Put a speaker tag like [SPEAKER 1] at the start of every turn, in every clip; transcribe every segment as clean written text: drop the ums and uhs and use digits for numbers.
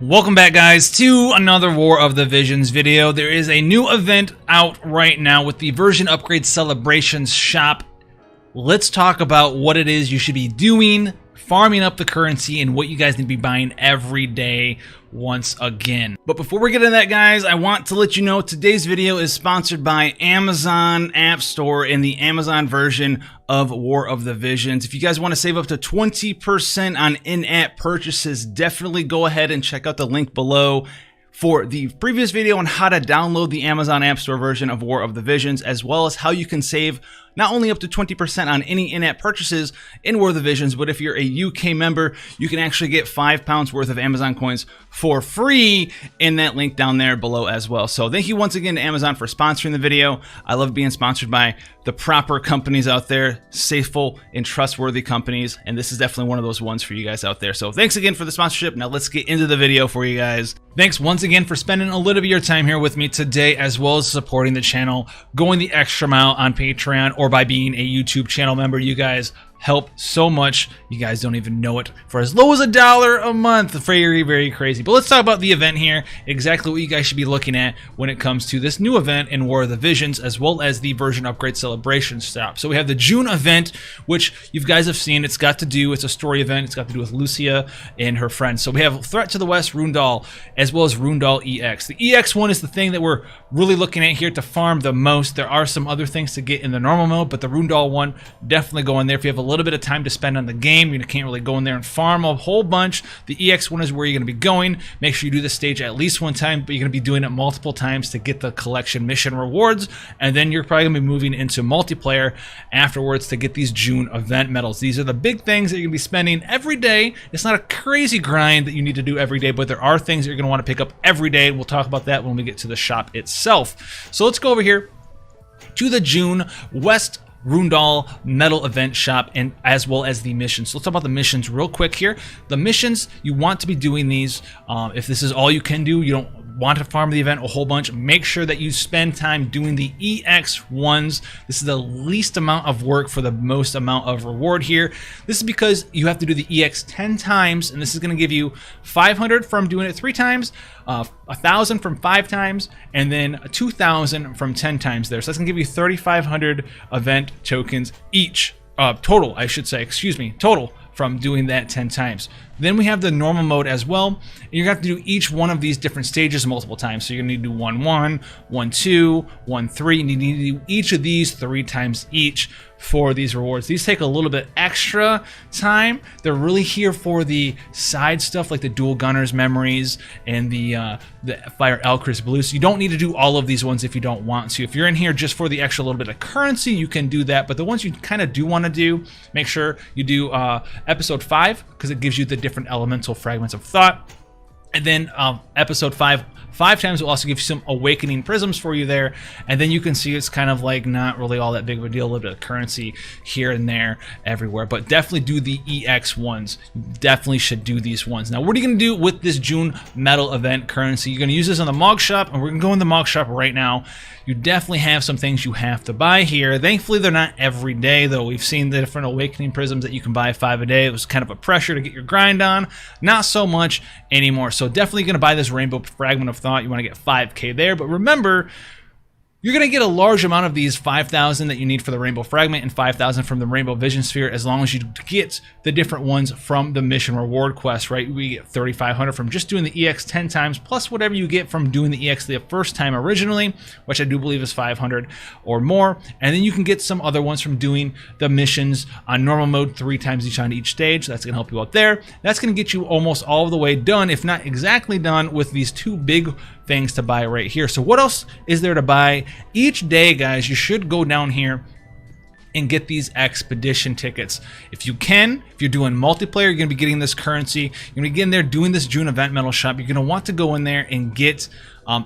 [SPEAKER 1] Welcome back, guys, to another War of the Visions video. There is a new event out right now with the version upgrade celebrations shop. Let's talk about what it is you should be doing, farming up the currency, and what you guys need to be buying every day once again. But before we get into that, guys, I want to let you know today's video is sponsored by Amazon App Store and the Amazon version of War of the Visions. If you guys want to save up to 20% on in-app purchases, definitely go ahead and check out the link below for the previous video on how to download the Amazon App Store version of War of the Visions, as well as how you can save not only up to 20% on any in-app purchases in War of the Visions, but if you're a UK member, you can actually get £5 worth of Amazon coins for free in that link down there below as well. So thank you once again to Amazon for sponsoring the video. I love being sponsored by the proper companies out there, faithful and trustworthy companies, and this is definitely one of those ones for you guys out there. So thanks again for the sponsorship. Now let's get into the video for you guys. Thanks once again for spending a little bit of your time here with me today, as well as supporting the channel, going the extra mile on Patreon or by being a YouTube channel member. You guys help so much. You guys don't even know it. For as low as $1 a month, very, very crazy. But let's talk about the event here, exactly what you guys should be looking at when it comes to this new event in War of the Visions, as well as the version upgrade celebration stop. So we have the June event, which you guys have seen. It's a story event. It's got to do with Lucia and her friends. So we have Threat to the West, Rundall, as well as Rundall EX. The EX one is the thing that we're really looking at here to farm the most. There are some other things to get in the normal mode, but the Rundall one, definitely go in there. If you have a little bit of time to spend on the game, you can't really go in there and farm a whole bunch. The EX one is where you're going to be going. Make sure you do the stage at least one time, but you're going to be doing it multiple times to get the collection mission rewards, and then you're probably going to be moving into multiplayer afterwards to get these June event medals. These are the big things that you're going to be spending every day. It's not a crazy grind that you need to do every day, but there are things that you're going to want to pick up every day. We'll talk about that when we get to the shop itself. So let's go over here to the June West Rundall medal event shop, and as well as the missions. So let's talk about the missions real quick here. The missions, you want to be doing these. If this is all you can do, you don't want to farm the event a whole bunch, make sure that you spend time doing the EX ones. This is the least amount of work for the most amount of reward here. This is because you have to do the EX 10 times, and this is going to give you 500 from doing it 3 times, 1,000 from 5 times, and then 2,000 from 10 times there. So that's going to give you 3,500 event tokens each. Total, I should say, excuse me, total from doing that 10 times. Then we have the normal mode as well. And you're going to have to do each one of these different stages multiple times. So you're going to need to do 1-1, 1-2, 1-3, and you need to do each of these 3 times each for these rewards. These take a little bit extra time. They're really here for the side stuff like the dual gunners memories and the fire Elchris blue. So you don't need to do all of these ones if you don't want to. If you're in here just for the extra little bit of currency, you can do that. But the ones you kind of do want to do, make sure you do episode 5, because it gives you the different elemental fragments of thought. And then episode 5 times will also give you some awakening prisms for you there, and then you can see it's kind of like not really all that big of a deal, a little bit of currency here and there everywhere, but definitely do the EX ones. You definitely should do these ones. Now what are you going to do with this June medal event currency? You're going to use this on the Mog Shop, and we're going to go in the Mog Shop right now. You definitely have some things you have to buy here. Thankfully they're not every day though. We've seen the different awakening prisms that you can buy 5 a day. It was kind of a pressure to get your grind on, not so much anymore. So definitely going to buy this rainbow fragment of thought. You want to get 5k there, but remember, you're going to get a large amount of these 5,000 that you need for the rainbow fragment and 5,000 from the rainbow vision sphere, as long as you get the different ones from the mission reward quest, right? We get 3,500 from just doing the EX 10 times, plus whatever you get from doing the EX the first time originally, which I do believe is 500 or more. And then you can get some other ones from doing the missions on normal mode 3 times each on each stage. That's going to help you out there. That's going to get you almost all the way done, if not exactly done, with these 2 big things to buy right here. So what else is there to buy? Each day, guys, you should go down here and get these expedition tickets. If you can, if you're doing multiplayer, you're gonna be getting this currency. You're gonna get in there doing this June event medal shop. You're gonna want to go in there and get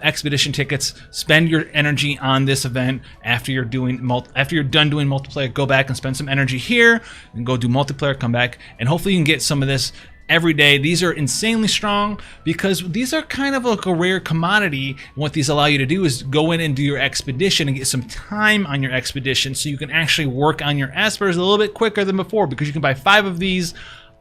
[SPEAKER 1] expedition tickets. Spend your energy on this event after you're done doing multiplayer. Go back and spend some energy here and go do multiplayer, come back, and hopefully you can get some of this every day. These are insanely strong because these are kind of like a rare commodity. What these allow you to do is go in and do your expedition and get some time on your expedition, so you can actually work on your espers a little bit quicker than before, because you can buy 5 of these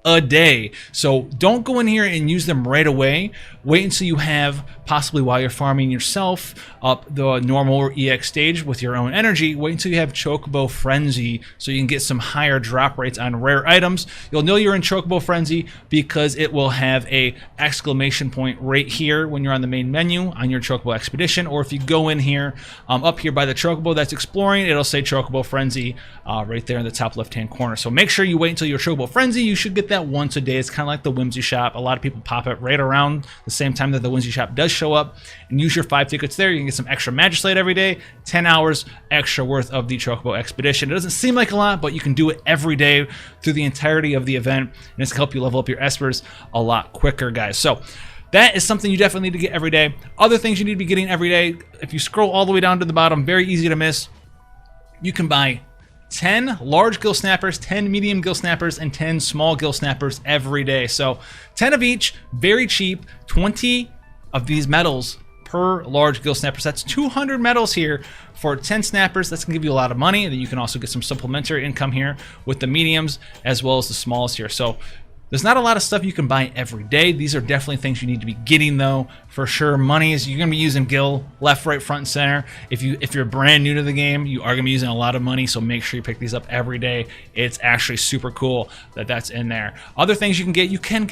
[SPEAKER 1] a day. So don't go in here and use them right away. Wait until you have, possibly while you're farming yourself up the normal or EX stage with your own energy, wait until you have Chocobo Frenzy so you can get some higher drop rates on rare items. You'll know you're in Chocobo Frenzy because it will have a exclamation point right here when you're on the main menu on your Chocobo Expedition, or if you go in here, up here by the Chocobo that's exploring, it'll say Chocobo Frenzy right there in the top left-hand corner. So make sure you wait until your Chocobo Frenzy. You should get that once a day. It's kind of like the Whimsy Shop. A lot of people pop it right around the same time that the Whimsy Shop does show up, and use your 5 tickets there. You can get some extra Magislate every day, 10 hours extra worth of the Chocobo Expedition. It doesn't seem like a lot, but you can do it every day through the entirety of the event, and it's going to help you level up your espers a lot quicker, guys. So that is something you definitely need to get every day. Other things you need to be getting every day, if you scroll all the way down to the bottom, very easy to miss, you can buy 10 large gill snappers, 10 medium gill snappers, and 10 small gill snappers every day. So 10 of each, very cheap, 20 of these medals per large gill snappers. That's 200 medals here for 10 snappers. That's gonna give you a lot of money. And then you can also get some supplementary income here with the mediums as well as the smalls here. So there's not a lot of stuff you can buy every day. These are definitely things you need to be getting, though, for sure. Money is, you're gonna be using Gil left, right, front, and center. If you're brand new to the game, you are gonna be using a lot of money, so make sure you pick these up every day. It's actually super cool that that's in there. Other things you can get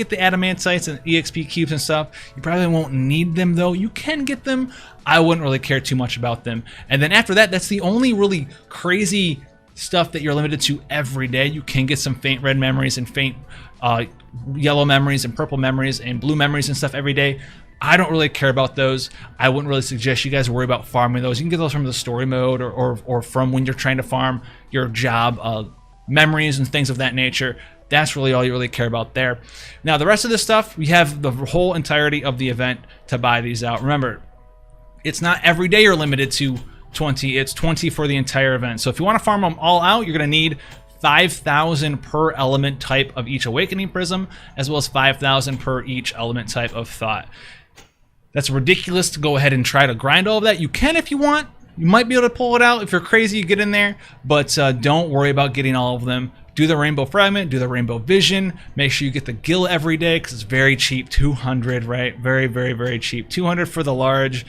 [SPEAKER 1] the adamantites and EXP cubes and stuff. You probably won't need them, though. You can get them. I wouldn't really care too much about them. And then after that, that's the only really crazy stuff that you're limited to every day. You can get some faint red memories and faint yellow memories and purple memories and blue memories and stuff every day. I don't really care about those. I wouldn't really suggest you guys worry about farming those. You can get those from the story mode or from when you're trying to farm your job memories and things of that nature. That's really all you really care about there. Now the rest of this stuff, we have the whole entirety of the event to buy these out. Remember, it's not every day you're limited to 20, it's 20 for the entire event. So if you want to farm them all out, you're going to need 5,000 per element type of each Awakening Prism, as well as 5,000 per each element type of Thought. That's ridiculous to go ahead and try to grind all of that. You can if you want. You might be able to pull it out. If you're crazy, you get in there, but don't worry about getting all of them. Do the Rainbow Fragment, do the Rainbow Vision. Make sure you get the Gil every day because it's very cheap, 200, right? Very, very, very cheap. 200 for the large.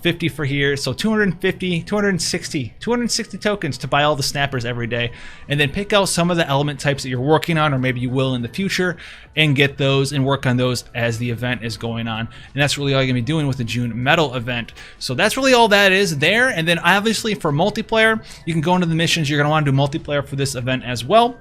[SPEAKER 1] 50 for here, so 250, 260 tokens to buy all the snappers every day, and then pick out some of the element types that you're working on, or maybe you will in the future, and get those and work on those as the event is going on. And that's really all you're gonna be doing with the June medal event. So that's really all that is there. And then obviously for multiplayer, you can go into the missions. You're gonna want to do multiplayer for this event as well,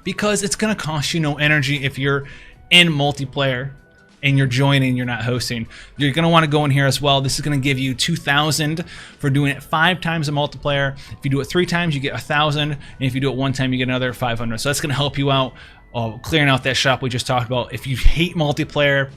[SPEAKER 1] because it's gonna cost you no energy if you're in multiplayer and you're joining, you're not hosting. You're gonna wanna go in here as well. This is gonna give you 2,000 for doing it 5 times a multiplayer. If you do it 3 times, you get 1,000. And if you do it 1 time, you get another 500. So that's gonna help you out clearing out that shop we just talked about. If you hate multiplayer,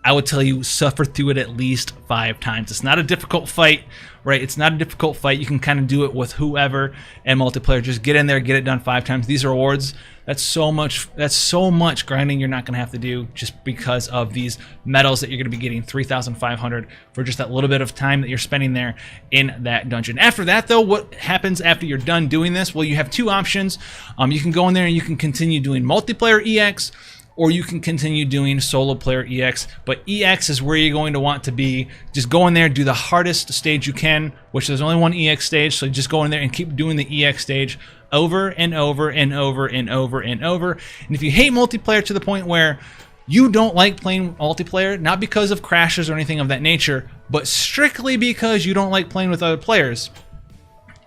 [SPEAKER 1] I would tell you suffer through it at least 5 times. It's not a difficult fight, right? It's not a difficult fight. You can kind of do it with whoever and multiplayer. Just get in there, get it done 5 times. These rewards, that's so much grinding you're not gonna have to do just because of these medals that you're gonna be getting 3,500 for just that little bit of time that you're spending there in that dungeon. After that though, what happens after you're done doing this? Well, you have 2 options. You can go in there and you can continue doing multiplayer EX, or you can continue doing solo player EX, but EX is where you're going to want to be. Just go in there, do the hardest stage you can, which there's only 1 EX stage, so just go in there and keep doing the EX stage over and over and over and over and over. And if you hate multiplayer to the point where you don't like playing multiplayer, not because of crashes or anything of that nature, but strictly because you don't like playing with other players,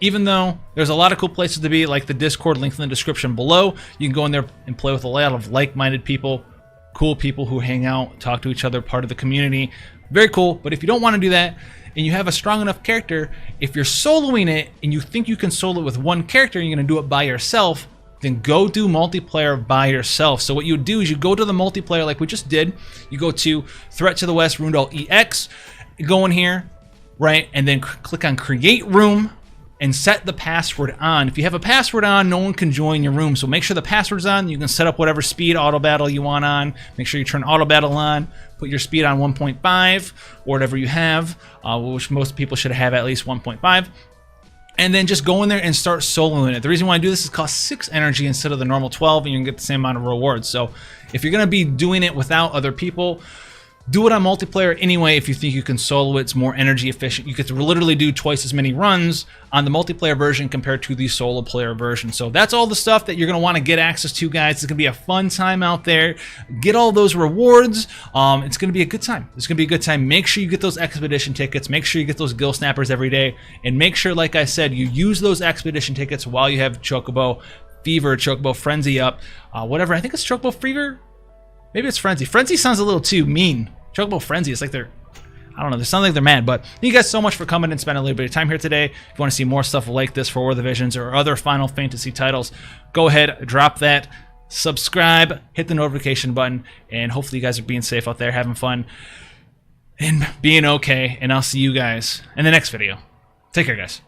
[SPEAKER 1] even though there's a lot of cool places to be, like the Discord link in the description below. You can go in there and play with a lot of like-minded people, cool people who hang out, talk to each other, part of the community. Very cool. But if you don't want to do that and you have a strong enough character, if you're soloing it and you think you can solo it with 1 character and you're going to do it by yourself, then go do multiplayer by yourself. So what you would do is you go to the multiplayer like we just did. You go to Threat to the West, Rundall EX, go in here, right, and then click on Create Room, and set the password on. If you have a password on, no one can join your room. So make sure the password's on. You can set up whatever speed auto battle you want on. Make sure you turn auto battle on. Put your speed on 1.5 or whatever you have, which most people should have at least 1.5. and then just go in there and start soloing it. The reason why I do this is it costs 6 energy instead of the normal 12, and you can get the same amount of rewards. So if you're going to be doing it without other people, do it on multiplayer anyway. If you think you can solo it, it's more energy efficient. You get to literally do twice as many runs on the multiplayer version compared to the solo player version. So that's all the stuff that you're going to want to get access to, guys. It's going to be a fun time out there. Get all those rewards. It's going to be a good time. It's going to be a good time. Make sure you get those expedition tickets. Make sure you get those gill snappers every day. And make sure, like I said, you use those expedition tickets while you have Chocobo Fever, Chocobo Frenzy up. Whatever. I think it's Chocobo Fever. Maybe it's Frenzy. Frenzy sounds a little too mean. Chocobo Frenzy, it's like they're, I don't know, they sound like they're mad. But thank you guys so much for coming and spending a little bit of time here today. If you want to see more stuff like this for War of the Visions or other Final Fantasy titles, go ahead, drop that, subscribe, hit the notification button, and hopefully you guys are being safe out there, having fun, and being okay. And I'll see you guys in the next video. Take care, guys.